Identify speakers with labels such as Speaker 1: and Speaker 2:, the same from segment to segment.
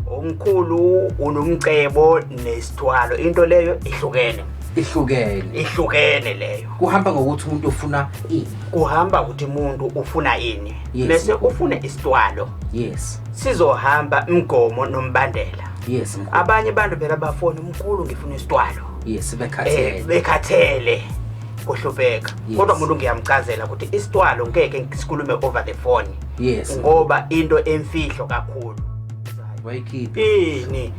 Speaker 1: umkhulu unomcebo nesithwalo into leyo ihlukene leyo
Speaker 2: kuhamba ngokuthi umuntu ufuna ini
Speaker 1: kuhamba ukuthi umuntu ufuna ini bese ufuna isithwalo sizohamba imgomo nombandela abanye abantu phela bafona umkhulu ngifuna isithwalo bekhathele kuhlupeka kodwa umuntu ngiyamchazela ukuthi isithwalo ngeke ngisikhulume over the phone ngoba into emfihlo kakhulu ini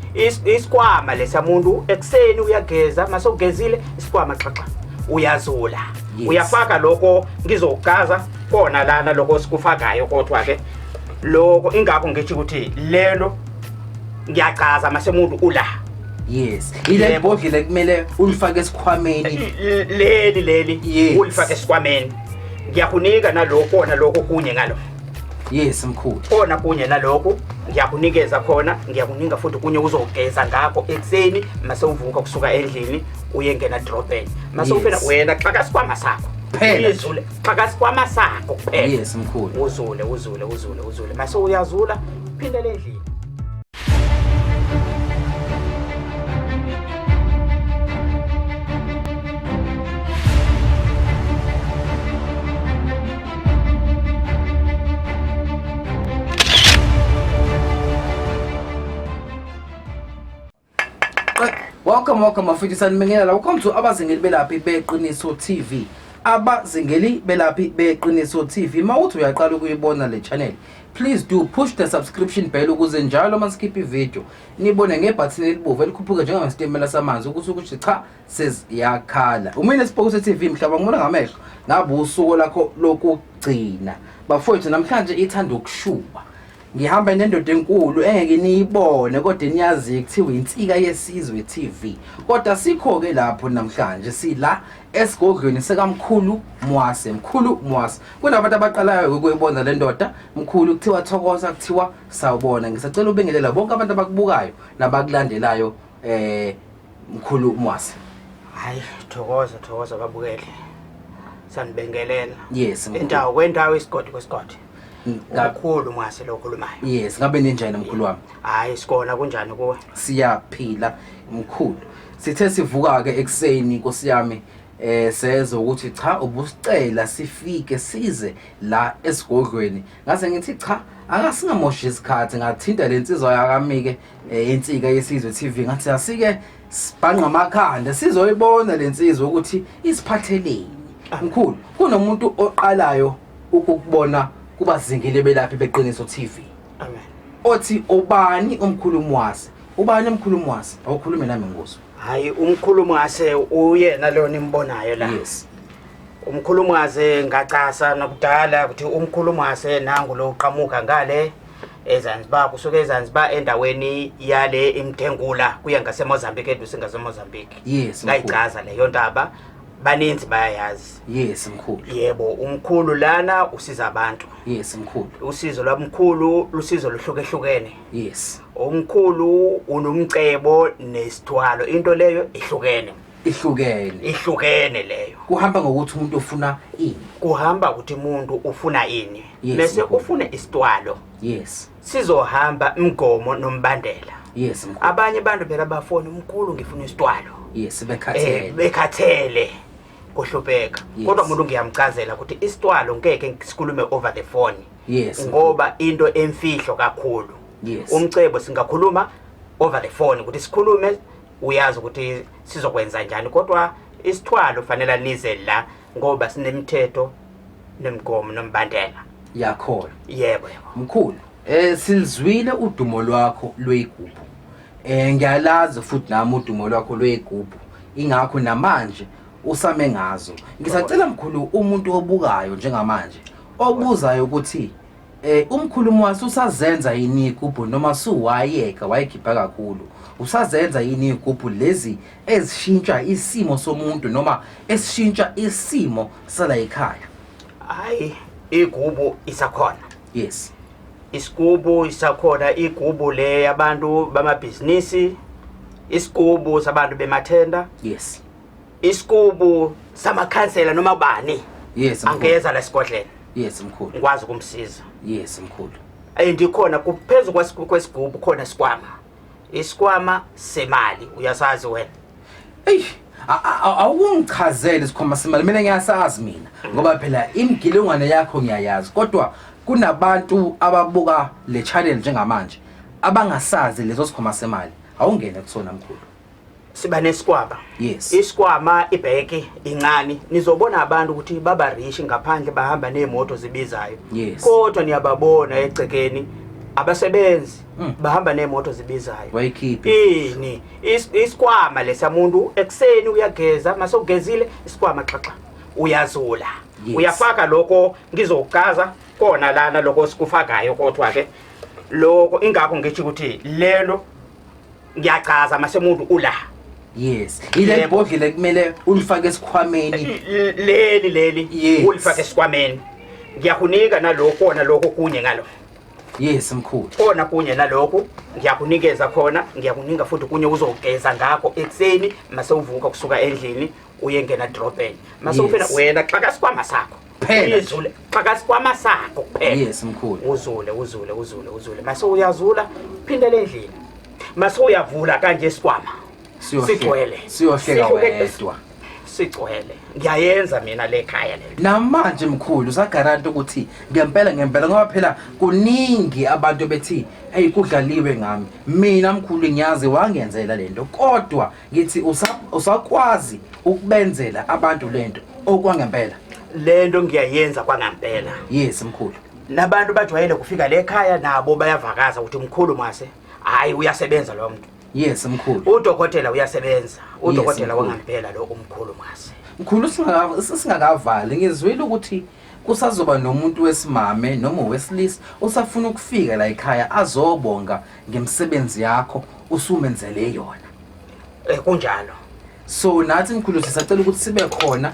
Speaker 1: isikwama lesamuntu ekseni uyageza mase ugezile isikwama xaxa uyazula uyafaka lokho ngizogaza kona lana lokho sikufakayo kodwa ke lokho ingakho ngithi ukuthi lelo ngiyagaza mase umuntu ula
Speaker 2: ile bhodlela kumele ulifake esikhwameni
Speaker 1: leli ulifake esikhwameni ngiyakunika nalokho kunye ngalo
Speaker 2: mkhulu
Speaker 1: khona kunye nalokho ngiyakunikeza khona ngiyakuninga futhi kunye uzogeza ngakho ekseni mase uvuka kusuka endlini uyengena drop-in mase ufena wena xaka sikwama sakho uyezule xaka sikwama sakho kuphela
Speaker 2: mkhulu
Speaker 1: uzule mase uyazula phindele endlini
Speaker 2: Welcome mafundisani mengena welcome to abazingeli belaphi beqiniso TV abazingeli belaphi beqiniso TV mawuthi uyaqala ukuyibona le channel please do push the subscription bell ukuze njalo masikiphi video nibone ngebutton elibovu elikhuphuka njengamasitimela samanzi ukuthi cha seziyakhala umine Sibokuse TV mhlaba ngibona ngamehlo ngabe usuku lakho lokugcina bafowethu namhlanje ithanda ukushuba ngihamba nendoda enkulu engeke niyibone kodwa niyazi kuthiwa insika yesizwe TV kodwa sikho ke lapho namhlanje sila esigodlweni sekamkhulu Mwase kunabantu abaqalayo ukuyibona le ndoda mkhulu kuthiwa Thokoza kuthiwa sawubona ngisacela ubengelela bonke abantu abakubukayo nabakulandelayo mkhulu Mwase
Speaker 1: hayi Thokoza babukele sanibingelela
Speaker 2: kwendawo
Speaker 1: isigodi kakhulu Mwase lo khulumayo
Speaker 2: ngabe ninjani mkhulu wami
Speaker 1: hayi sikona kunjani kuwe
Speaker 2: siyaphila mkhulu sithe sivuka ke ekseni inkosi yami seza ukuthi cha ubusicela sifike size la esigodlweni ngase ngithi cha akasingamoshi isikhathi ngathinta lensizwa yakamike insika yesizwe TV ngathi asike sibhanqa amakhanda sizoyibona lensizwa ukuthi isiphatheleni mkhulu kunomuntu oqalayo ukukubona kubazingile belaphi beqiniso TV
Speaker 1: amen
Speaker 2: othi ubani umkhulu Mwase awukhulume nami ngoso
Speaker 1: hayi umkhulu Mwase uyena lo nimbonayo la umkhulu Mwase ngacasa nakudala ukuthi umkhulu Mwase nangu lo uqhamuka ngale eZanzibar kusuka eZanzibar endaweni yale imthengula kuya ngase Mozambique edusingase Mozambique ngayichaza leyo ndaba baninzi bayayazi
Speaker 2: mkhulu
Speaker 1: yebo umkhulu lana usiza abantu
Speaker 2: mkhulu
Speaker 1: usizo lwamkhulu lusizo lohlukehlukene umkhulu unomcebo nesithwalo into leyo ihlukene leyo
Speaker 2: kuhamba ngokuthi umuntu ufuna ini
Speaker 1: kuhamba ukuthi umuntu ufuna ini bese ufuna isithwalo sizohamba imgomo nombandela abanye abantu phela bafona umkhulu ngifuna isithwalo bekhathele kuhlupeka kodwa umuntu ngiyamchazela ukuthi isithwalo ngeke ngisikhulume over the phone ngoba into emfihlo kakhulu umcebo singakhuluma over the phone ukuthi sikhulume uyazi ukuthi sizokwenza njani kodwa isithwalo fanele nize la ngoba sinemithetho nemgomo nombandela
Speaker 2: yakho
Speaker 1: yebo
Speaker 2: mkhulu silizwile udumo lwakho lweyigubhu ngiyalazi futhi nami udumo lwakho lweyigubhu ingakho namanje usame ngazo ngisacela mkhulu umuntu obukayo njengamanje obuzayo ukuthi umkhulu Mwase usazenza yini igubhu noma suwayeka wayikhipha kakhulu usazenza yini igubhu lezi ezishintsha isimo somuntu noma esishintsha isimo sala ekhaya
Speaker 1: hayi igubhu isakhona isigubu isakhona igubhu le yabantu bamabhizinisi isigubu sabantu bemathenda isigubu samakhansela noma bani angeza la esigodleni
Speaker 2: mkhulu
Speaker 1: ngikwazi ukumsiza
Speaker 2: mkhulu
Speaker 1: Ndikhona kuphezulu kwesigubhu khona isikwama. Isikwama semali uyasazi wena.
Speaker 2: Ey, awungichazele isikhwama semali mina ngiyasazi mina ngoba phela imigilingwane yakho ngiyayazi kodwa kunabantu ababuka le channel njengamanje abangasazi lezo sikhwama semali awungene kusona mkhulu.
Speaker 1: Siba nesikwama.
Speaker 2: Yes.
Speaker 1: Isikwama ibheki incane nizobona abantu ukuthi baba rich ngaphandle bahamba neemoto zibizayo.
Speaker 2: Yes.
Speaker 1: Kodwa niyababona egcekeni abasebenzi bahamba neemoto zibizayo.
Speaker 2: Wayikhiphi.
Speaker 1: Ini isikwama lesamuntu ekseni uyageza masogezile isikwama xaxa uyazula.
Speaker 2: Yes.
Speaker 1: Uyafaka lokho ngizogaza kona lana lokho sikufakayo kodwa ke lokho ingakho ngithi ukuthi lelo ngiyachaza masemuntu ula.
Speaker 2: Yes. Ile bhodlela kumele ulifake esikhwameni.
Speaker 1: Leli
Speaker 2: Yes.
Speaker 1: ulifake esikwameni. Ngiyakunika nalokho nalokho kunye ngalo.
Speaker 2: Yes mkhulu.
Speaker 1: Khona kunye nalokho ngiyakunikeza khona ngiyakunika futhi kunye uzogeza ngakho ekseni mase uvuka kusuka endlini uye ngena drobheni. Mase ufena wena xaka sikwama sakho. Uyezule xaka sikwama sakho kuphela.
Speaker 2: Yes mkhulu.
Speaker 1: Uzule. Mase uyazula phindele endlini. Mase uyavula kanje isikwama. Sigcwele.
Speaker 2: Siyohleka wedwa.
Speaker 1: Sigcwele. Ngiyayenza mina le khaya le.
Speaker 2: Namanje mkhulu usagaranta ukuthi ngempela ngoba phela kuningi abantu bethi hey kudlaliwe ngami. Mina mkhulu ngiyazi wangenzela lento kodwa ngithi usakwazi ukubenzela abantu lento okwangempela.
Speaker 1: Lento ngiyayenza kwangempela.
Speaker 2: Yes mkhulu.
Speaker 1: Nabantu bajwayele kufika le khaya nabo bayavakaza ukuthi mkhulu mase hayi uyasebenza lo muntu.
Speaker 2: Yes mkhulu.
Speaker 1: Udokotela uyasebenza. Udokotela wangempela lo umkhulu mase.
Speaker 2: Mkhulu singakavali ngizwile ukuthi kusazoba nomuntu wesimame noma wesilisa usafuna ukufika la ekhaya azobonga ngemsebenzi yakho usumenzele yona.
Speaker 1: Kunjalo.
Speaker 2: So nathi mkhulu sisacela ukuthi sibe khona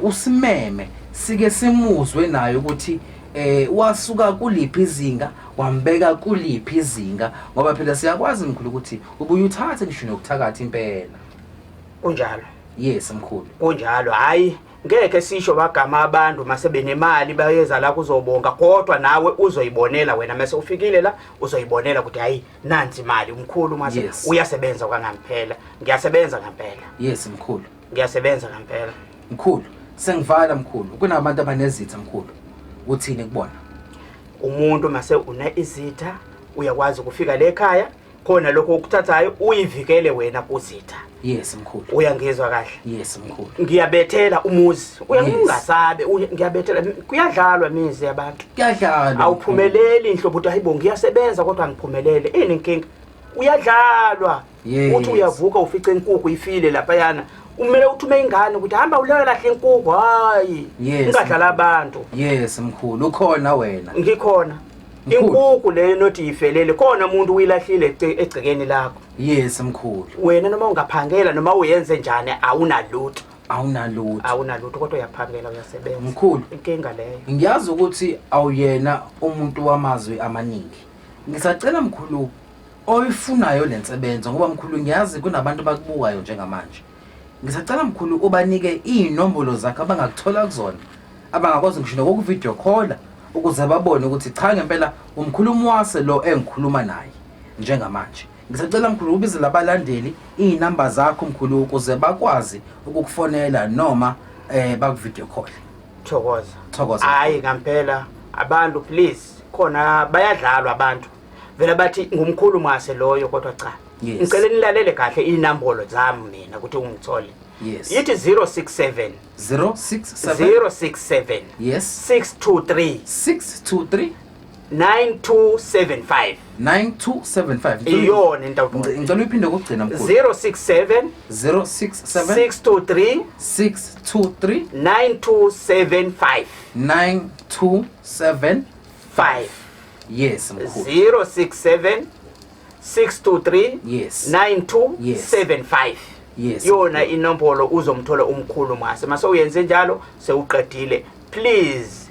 Speaker 2: usimeme sike simuzwe nayo ukuthi wasuka kuliphi izinga wambeka kuliphi izinga ngoba phela siyakwazi mkhulu ukuthi ubuye uthathe ngisho nokuthakatha impela.
Speaker 1: Kunjalo.
Speaker 2: Yes mkhulu.
Speaker 1: Kunjalo hayi ngeke sisho bagama abantu mase benemali bayeza la kuzobonga kodwa nawe uzoyibonela wena mase ufikile la uzoyibonela ukuthi hayi nansi imali umkhulu mase uyasebenza kwangempela. Ngiyasebenza ngempela.
Speaker 2: Yes mkhulu.
Speaker 1: Ngiyasebenza ngempela.
Speaker 2: Mkhulu sengivala mkhulu kunabantu abanezitha mkhulu. Uthini kubona?
Speaker 1: Umuntu mase una izitha uyakwazi ukufika le ekhaya khona lokho ukuthathayo uyivikele wena kuzitha.
Speaker 2: Yes mkhulu.
Speaker 1: Uyangizwa kahle?
Speaker 2: Yes mkhulu.
Speaker 1: Ngiyabethela umuzi. Uyangasabe ngiyabethela kuyadlalwa imizi yabantu.
Speaker 2: Kuyadlalwa.
Speaker 1: Awuphumeleli inhlobo uthi hayibo ngiyasebenza kodwa ngiphumelele. Inkinga. Uyadlalwa. Uthi uyavuka ufice inkukhu ifile lapha yana. Umele uthume ingane ukuthi hamba ulewe lahle inkukhu hayi. Ungadlala abantu.
Speaker 2: Yes mkhulu ukhona wena.
Speaker 1: Ngikhona. Inkukhu leyo nothi ifelele khona umuntu uyilahlile egcekeni lakho.
Speaker 2: Yes mkhulu.
Speaker 1: Wena noma ungaphangela noma uyenze njani awunalutho. Awunalutho kodwa uyaphangela uyasebenza.
Speaker 2: Mkhulu.
Speaker 1: Inkinga leyo.
Speaker 2: Ngiyazi ukuthi awuyena umuntu wamazwi amaningi. Ngisacela mkhulu oyifunayo lensebenzo ngoba mkhulu ngiyazi kunabantu bakubukayo njengamanje. Ngisacela mkhulu ubanike inombolo zakhe abangakuthola kuzona. Abangakwazi ngisho nokuvideo call ukuze babone ukuthi cha ngempela umkhulumi wase lo engikhuluma naye njengamanje. Ngisacela mkhulu ubize labalandeli inamba zakho mkhulu ukuze bakwazi ukukufonela noma bakuvideo call. Thokoza.
Speaker 1: Hayi ngempela abantu please khona bayadlalwa abantu. Vele bathi ngumkhulu mase loyo kodwa cha. Ngicela nilalele kahle inambolo zami mina ukuthi ungithole.
Speaker 2: Yes.
Speaker 1: Yithi 067 067
Speaker 2: Yes.
Speaker 1: 623 9275 iyona into
Speaker 2: ngicela uyiphinde ukugcina mkhulu.
Speaker 1: 067 623 9275
Speaker 2: Yes mkhulu.
Speaker 1: 067 623 9275
Speaker 2: Yes.
Speaker 1: Yona inombolo uzomthola umkhulu mase uyenze njalo sewuqedile please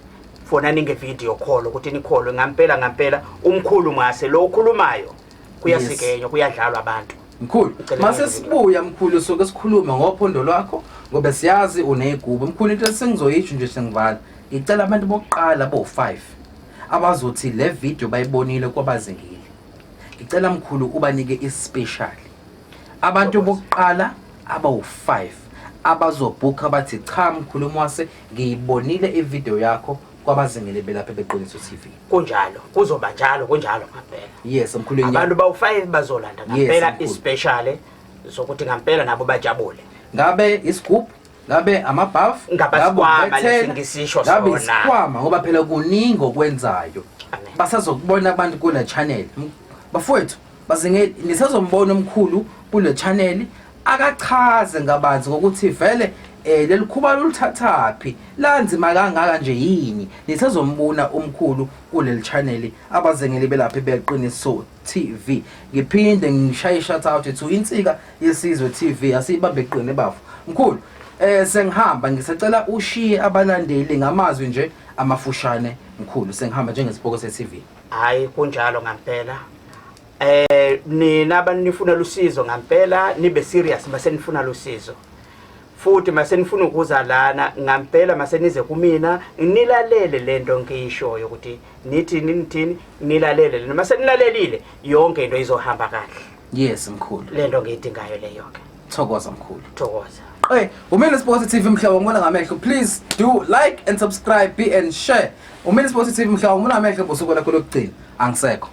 Speaker 1: fonani ngevideo call ukuthi nikhole ngampela umkhulu mase lo ukhulumayo kuyasikenyo kuyadlalwa abantu.
Speaker 2: Mkhulu mase sibuya mkhulu soke sikhuluma ngophondo lwakho ngoba siyazi uneyigubu mkhulu into sengizoyisho nje sengivala ngicela abantu bokuqala bo5 abazothi le video bayibonile kwabazingile ngicela mkhulu ubanike ispecial abantu bokuqala abawu5 abazobhuka bathi cha mkhulu Mwase ngiyibonile ivideo yakho kwabazingile belapha beqiniso TV
Speaker 1: kunjalo kuzoba njalo kunjalo ngampela
Speaker 2: yes mkhulu
Speaker 1: abantu bawu5 bazolanda ngampela ispecial sokuthi ngampela nabo bajabule
Speaker 2: ngabe isigubhu ngabe amabhafu
Speaker 1: ngabasikwama lesingisisho sona
Speaker 2: ngabe isikwama ngoba phela kuningi okwenzayo basazokubona abantu kule channel bafowethu bazingeli nisazombona omkhulu kule channel akachaze ngabanzi ngokuthi vele lelikhuba loluthathaphi lanzima kangaka nje yini nisazombona omkhulu kuleli channel abazengeli belapha beqiniso TV ngiphinde ngishaye shout out to insika yesizwe TV asibambe iqine bafu mkhulu sengihamba ngisacela ushiye abalandeli ngamazwi nje amafushane mkhulu sengihamba njengesiboko se-TV
Speaker 1: hayi kunjalo ngampela nina abanifuna lusizo ngampela nibe serious masenifuna lusizo futhi masenifuna ukuza lana ngampela masenize kumina nilalele lento ngiyishoyo ukuthi nithi nilalele lena masenilalelile yonke into izohamba kahle
Speaker 2: yes mkhulu
Speaker 1: lento ngiyidingayo leyo ke
Speaker 2: thokoza mkhulu
Speaker 1: thokoza
Speaker 2: umene Sports TV mhlaba ngibona ngamehlo please do like and subscribe be and share umene Sports TV mhlaba ngibona ngamehlo bosuku lakho lokugcina angisekho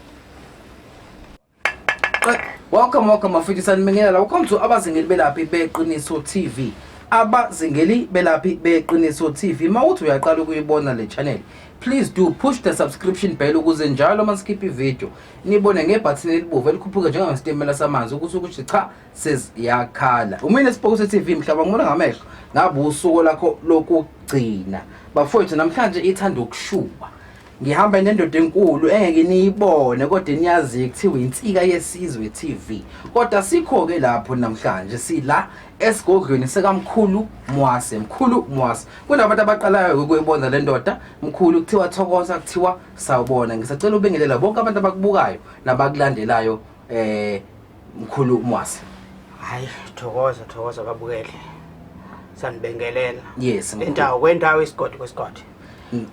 Speaker 2: welcome mafundisani mengena la welcome to abazingeli belaphi beqiniso TV abazingeli belaphi beqiniso TV mawuthi uyaqala ukuyibona le channel please do push the subscription bell ukuze njalo masikhipha ivideo nibone ngebutton elibovu elikhuphuka njengamasitimela samanzi ukuthi cha seziyakhala umene Sports TV mhlaba ngibona ngamehlo ngabe usuku lakho lokugcina bafowethu namhlanje ithanda ukushuba ngihamba nendoda enkulu engeke niyibone kodwa niyazi kuthiwa insika yesizwe TV kodwa sikho ke lapho namhlanje sila esigodlweni sekamkhulu Mwase mkhulu Mwase kunabantu abaqalayo ukuyibona le ndoda mkhulu kuthiwa thokoza kuthiwa sawubona ngisacela ubengelela bonke abantu abakubukayo nabakulandelayo mkhulu Mwase
Speaker 1: hayi thokoza babukele sanibengelela
Speaker 2: yes
Speaker 1: kwendawo isigodi kwesigodi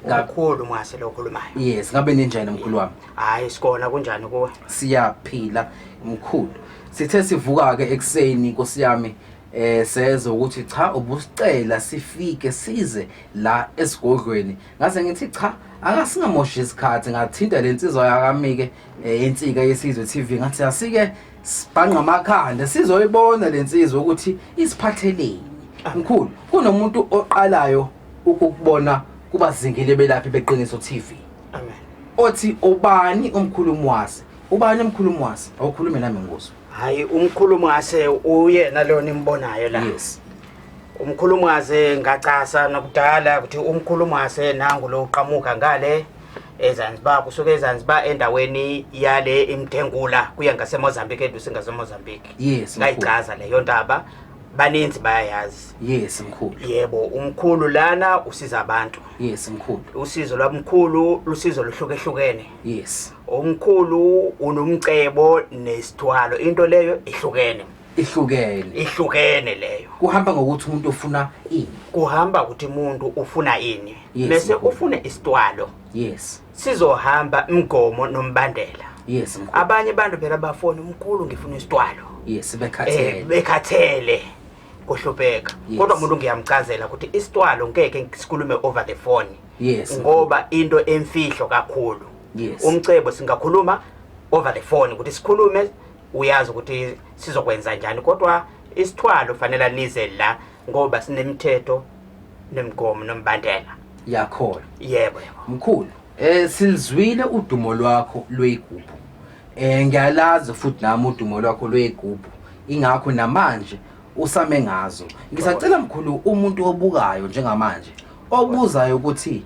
Speaker 1: kakhulu Mwase lo khulumayo
Speaker 2: yes ngabe ninjani mkhulu wami
Speaker 1: hayi sikona kunjani kuwe
Speaker 2: siyaphila mkhulu sithe sivuka ke ekseni Nkosi yami seze ukuthi cha ubusicela sifike size la esigodlweni ngase ngithi cha akasingamoshi isikhathi ngathinta lensizwa yakamike insika yesizwe TV ngathi asike sibhanqa amakhanda sizoyibona lensizwa ukuthi isiphatheleni mkhulu kunomuntu oqalayo ukukubona kubazingile belaphi beqiniso TV
Speaker 1: amen
Speaker 2: othi ubani umkhulu Mwase ubani umkhulu Mwase awukhulume nami ngoso
Speaker 1: hayi umkhulu Mwase uyena lo nimbonayo la
Speaker 2: yes
Speaker 1: umkhulu Mwase ngacasa nokudala ukuthi umkhulu Mwase nangu lo uqhamuka ngale eZanzibar kusuka eZanzibar endaweni yale imthengula kuya ngase Mozambique eduze ngase Mozambique
Speaker 2: yes
Speaker 1: ngayichaza leyo ndaba baninzi bayayazi
Speaker 2: yes mkhulu
Speaker 1: yebo umkhulu lana usiza abantu
Speaker 2: yes mkhulu
Speaker 1: usizo lwamkhulu lusizo lohlukehlukene
Speaker 2: yes
Speaker 1: umkhulu unomcebo nesithwalo into leyo ihlukene leyo
Speaker 2: kuhamba ngokuthi umuntu ufuna ini
Speaker 1: kuhamba ukuthi umuntu ufuna ini bese ufune isithwalo
Speaker 2: yes
Speaker 1: sizohamba imgomo nombandela
Speaker 2: yes mkhulu
Speaker 1: abanye abantu phela bafona umkhulu ngifuna isithwalo
Speaker 2: yes
Speaker 1: bekhathele kuhlupeka kodwa umuntu ngiyamchazela ukuthi isithwalo ngeke sikhulume over the phone
Speaker 2: yes
Speaker 1: ngoba into emfihlo kakhulu
Speaker 2: yes
Speaker 1: umcebo singakhuluma over the phone ukuthi sikhulume uyazi ukuthi sizokwenza njani kodwa isithwalo fanele nize la ngoba sinemithetho nemigomo nombandela
Speaker 2: yakho
Speaker 1: yebo
Speaker 2: mkhulu silizwile udumo lwakho lwegubhu ngiyalazi futhi nami udumo lwakho lwegubhu ingakho namanje usame ngazo ngisacela mkhulu umuntu obukayo njengamanje obuzayo ukuthi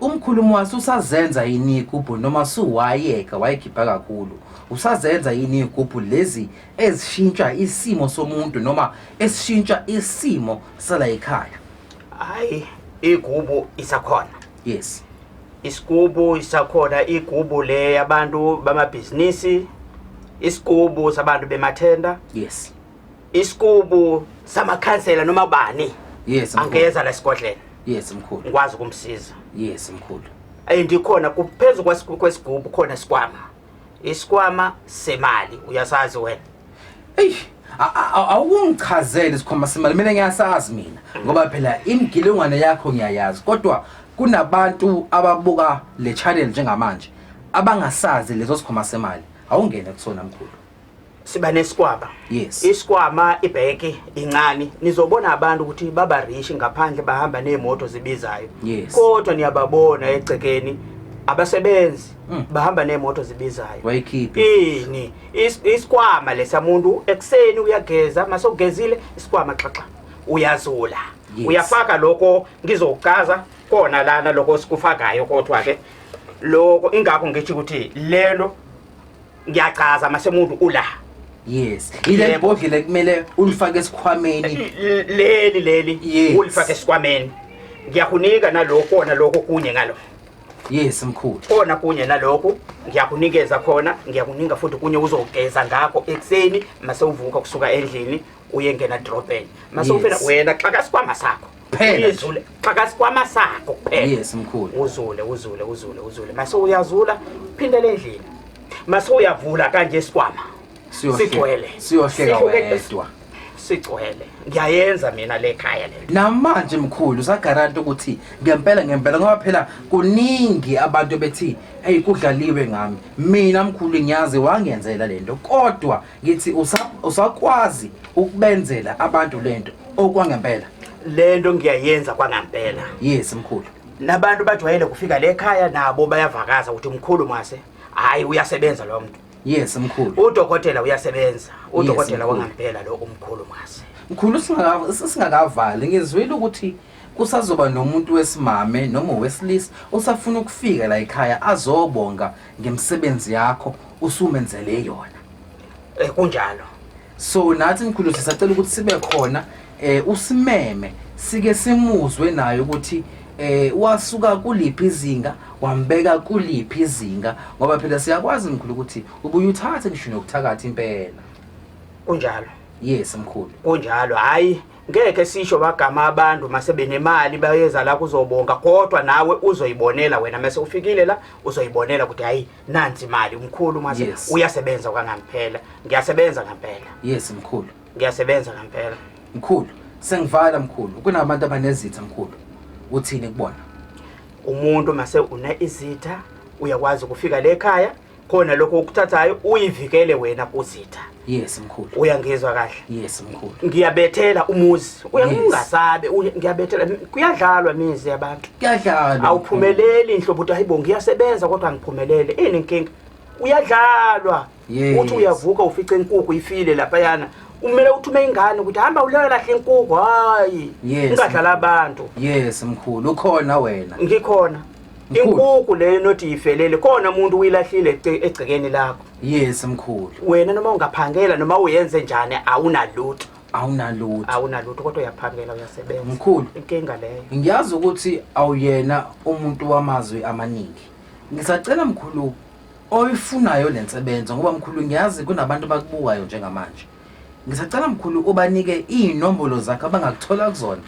Speaker 2: umkhulu Mwase usazenza yini igubhu noma suwayeka wayikhipha kakhulu usazenza yini igubhu lezi ezishintsha isimo somuntu noma esishintsha isimo sala ekhaya
Speaker 1: hayi igubhu isakhona
Speaker 2: yes
Speaker 1: isigubu isakhona igubhu le yabantu bamabhizinisi isigubu sabantu bemathenda
Speaker 2: yes
Speaker 1: isigubu samakhansela noma bani
Speaker 2: yes
Speaker 1: angeza la esigodleni
Speaker 2: yes mkhulu
Speaker 1: ngikwazi ukumsiza
Speaker 2: yes mkhulu
Speaker 1: Ndikhona kuphezu kwesigubhu khona isikhwama semali uyasazi wena.
Speaker 2: Awungichazele isikhwama semali mina ngiyasazi mina ngoba phela imigilingwane yakho ngiyayazi kodwa kunabantu ababuka le channel njengamanje abangasazi lezo sikhwama semali awungene kusona mkhulu.
Speaker 1: Siba nesikwama.
Speaker 2: Yes.
Speaker 1: Isikwama ibheki incane nizobona abantu ukuthi baba rich ngaphandle bahamba neemoto zibizayo.
Speaker 2: Yes.
Speaker 1: Kodwa niyababona egcekeni abasebenzi bahamba neemoto zibizayo.
Speaker 2: Wayikhipha.
Speaker 1: Ini isikwama lesamuntu ekseni uyageza masogezile isikwama xaxa uyazula.
Speaker 2: Yes.
Speaker 1: Uyafaka lokho ngizokuchaza khona lana lokho sikufakayo kodwa ke lokho ingakho ngithi ukuthi lelo ngiyachaza masemuntu ula.
Speaker 2: Yes. Ile bhodlela kumele ulifake esikhwameni.
Speaker 1: Leli ulifake esikhwameni. Ngiyakunika nalokho kunye ngalo.
Speaker 2: Yes mkhulu.
Speaker 1: Khona kunye nalokho ngiyakunikeza khona ngiyakuninga futhi kunye uzogeza ngakho ekseni mase uvuka kusuka endlini uyengena drop-in. Mase ufena wena xaka sikwama sakho. Uyezule xaka sikwama sakho kuphela.
Speaker 2: Yes mkhulu.
Speaker 1: Uzule. Mase uyazula phindele endlini. Mase uyavula kanje isikwama. Sigcwele.
Speaker 2: Siyohleka wedwa.
Speaker 1: Sigcwele. Ngiyayenza mina le khaya lelo.
Speaker 2: Namanje mkhulu usagaranta ukuthi ngempela ngoba phela kuningi abantu bethi hey kudlaliwe ngami. Mina mkhulu ngiyazi wangenzela lento kodwa ngithi usakwazi ukubenzela abantu lento okwangempela.
Speaker 1: Lento ngiyayenza kwangempela.
Speaker 2: Yes mkhulu.
Speaker 1: Nabantu bajwayele kufika le khaya nabo bayavakaza ukuthi mkhulu mase hayi uyasebenza lo muntu.
Speaker 2: Yes mkhulu.
Speaker 1: Udokotela uyasebenza. Udokotela wangempela lo umkhulu mase.
Speaker 2: Mkhulu singakavali ngizwile ukuthi kusazoba nomuntu wesimame noma wesilisa usafuna ukufika la ekhaya azobonga ngemsebenzi yakho usumenzele yona.
Speaker 1: Kunjalo.
Speaker 2: So nathi mkhulu sisacela ukuthi sibe khona usimeme sike simuzwe naye ukuthi wasuka kuliphi izinga wambeka kuliphi izinga ngoba phela siyakwazi mkhulu ukuthi ubuye uthathe ngisho nokuthakatha impela.
Speaker 1: Kunjalo.
Speaker 2: Yes mkhulu.
Speaker 1: Kunjalo hayi ngeke sisho bagama abantu masebenemali bayeza la kuzobonga kodwa nawe uzoyibonela wena mase ufikile la uzoyibonela ukuthi hayi nansi imali umkhulu mase uyasebenza kwangempela. Ngiyasebenza ngempela.
Speaker 2: Yes mkhulu.
Speaker 1: Ngiyasebenza ngempela.
Speaker 2: Mkhulu sengivala mkhulu kunabantu abanezitha mkhulu. Uthini kubona?
Speaker 1: Umuntu mase una izitha uyakwazi ukufika le ekhaya khona lokho ukuthathayo uyivikele wena kuzitha.
Speaker 2: Yes mkhulu.
Speaker 1: Uyangizwa kahle?
Speaker 2: Yes mkhulu.
Speaker 1: Ngiyabethela umuzi. Uyangasabe ngiyabethela kuyadlalwa imizi yabantu.
Speaker 2: Kuyadlalwa.
Speaker 1: Awuphumeleli inhlobo ukuthi hayibo ngiyasebenza kodwa ngiphumelele. Inkinga uyadlalwa. Uthi uyavuka ufice inkukhu ifile lapha yana. Umele uthume ingane ukuthi hamba uleyo lahle inkukhu hayi. Ungadlala abantu.
Speaker 2: Yes mkhulu ukhona wena.
Speaker 1: Ngikhona. Inkukhu leyo nothi ifelele khona umuntu uyilahlile egcekeni lakho.
Speaker 2: Yes mkhulu.
Speaker 1: Wena noma ungaphangela noma uyenze njani awunalutho. Awunalutho kodwa uyaphangela uyasebenza.
Speaker 2: Mkhulu.
Speaker 1: Inkinga leyo.
Speaker 2: Ngiyazi ukuthi awuyena umuntu wamazwi amaningi. Ngisacela mkhulu oyifunayo lensebenzo ngoba mkhulu ngiyazi kunabantu bakubukayo njengamanje. Ngisacela mkhulu ubanike inombolo zakhe abangakuthola kuzona.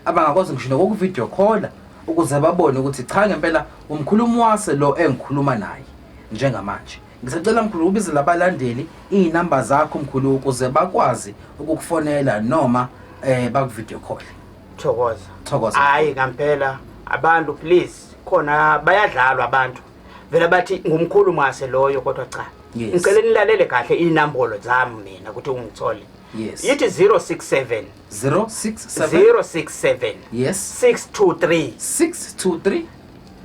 Speaker 2: Abangakwazi ngisho nokuvideo call ukuze babone ukuthi cha ngempela umkhulumi wase lo engikhuluma naye njengamanje. Ngisacela mkhulu ubize labalandeli inamba zakho mkhulu ukuze bakwazi ukukufonela noma bakuvideo call. Thokoza.
Speaker 1: Hayi ngempela abantu please khona bayadlalwa abantu. Vela bathi ngumkhulumi wase loyo kodwa cha. Ngicela nilalele kahle inambolo zami mina ukuthi ungithole.
Speaker 2: Yes.
Speaker 1: Yithi 067 067
Speaker 2: Yes.
Speaker 1: 623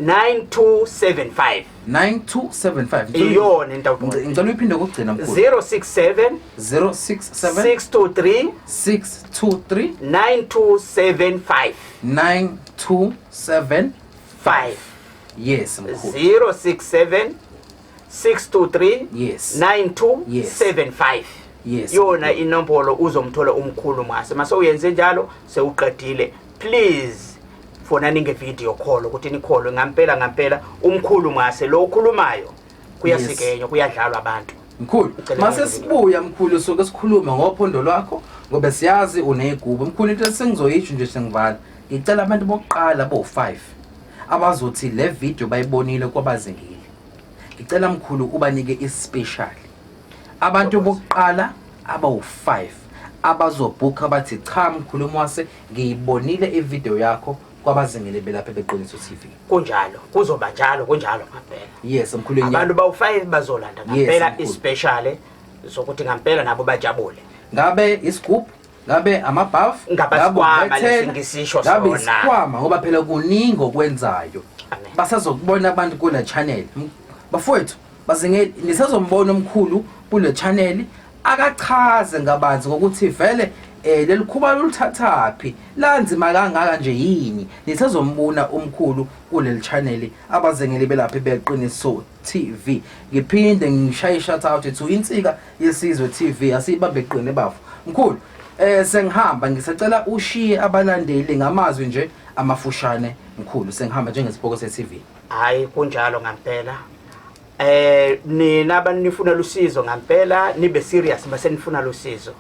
Speaker 2: 9275
Speaker 1: 9275 iyona into
Speaker 2: ngicela uyiphinde ukugcina mkhulu
Speaker 1: 067 623 9275
Speaker 2: 9275 Yes mkhulu
Speaker 1: 067 623 9275
Speaker 2: Yes.
Speaker 1: Yona inombolo uzomthola umkhulu mase uyenze njalo sewuqedile please fonani ngevideo call ukuthi nikholo ngempela umkhulu mase lo ukhulumayo kuyasikenywa kuyadlalwa abantu.
Speaker 2: Mkhulu mase sibuya mkhulu soke sikhuluma ngophondo lwakho ngoba siyazi unegubu mkhulu into sengizoyisho nje sengivala ngicela abantu bokuqala bo5 abazothi le video bayibonile kwabazingile ngicela mkhulu ubanike ispecial abantu bokuqala abawu5 abazobhuka bathi cha mkhulu wase ngiyibonile ivideo yakho kwabazingile belapha beqiniso TV.
Speaker 1: Kunjalo kuzoba njalo kunjalo ngampela.
Speaker 2: Yes mkhulu
Speaker 1: abantu bawu5 bazolanda ngampela ispecial sokuthi ngampela nabo bajabule.
Speaker 2: Ngabe iscoop ngabe amabhafu
Speaker 1: ngabasikwama lesingisisho sona
Speaker 2: ngabe isikwama ngoba phela kuningi okwenzayo basazokubona abantu kule channel bafowethu bazingeli nisazombona omkhulu kule channel akachaze ngabanzi ngokuthi vele lelikhuba loluthathaphi lanzima kangaka nje yini nisazombona omkhulu kuleli channel abazengeli belapha beqiniso TV. Ngiphinde ngishaye shout out to insika yesizwe TV asibambe eqine bafu mkhulu. Sengihamba ngisacela ushiye abalandeli ngamazwi nje amafushane mkhulu sengihamba njengesibhoko se-TV.
Speaker 1: Hayi kunjalo ngampela. Nina abanifuna lusizo ngampela nibe serious masenifuna lusizo.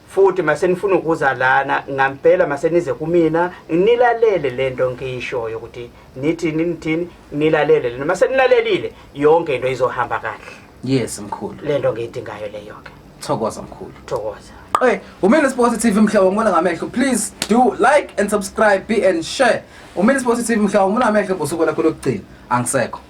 Speaker 1: Futhi masenifuna ukuza lana ngampela masenize kumina nilalele lento ngiyishoyo ukuthi nithi nilalele lena masenilalelile yonke into izohamba kahle.
Speaker 2: Yes mkhulu.
Speaker 1: Lento ngiyidingayo leyo ke.
Speaker 2: Thokoza mkhulu.
Speaker 1: Thokoza.
Speaker 2: Umele Sports TV mhla ngibona ngamehlo please do like and subscribe and share. Umele Sports TV mhla ngibona ngamehlo bosuku lakho lokugcina angisekho.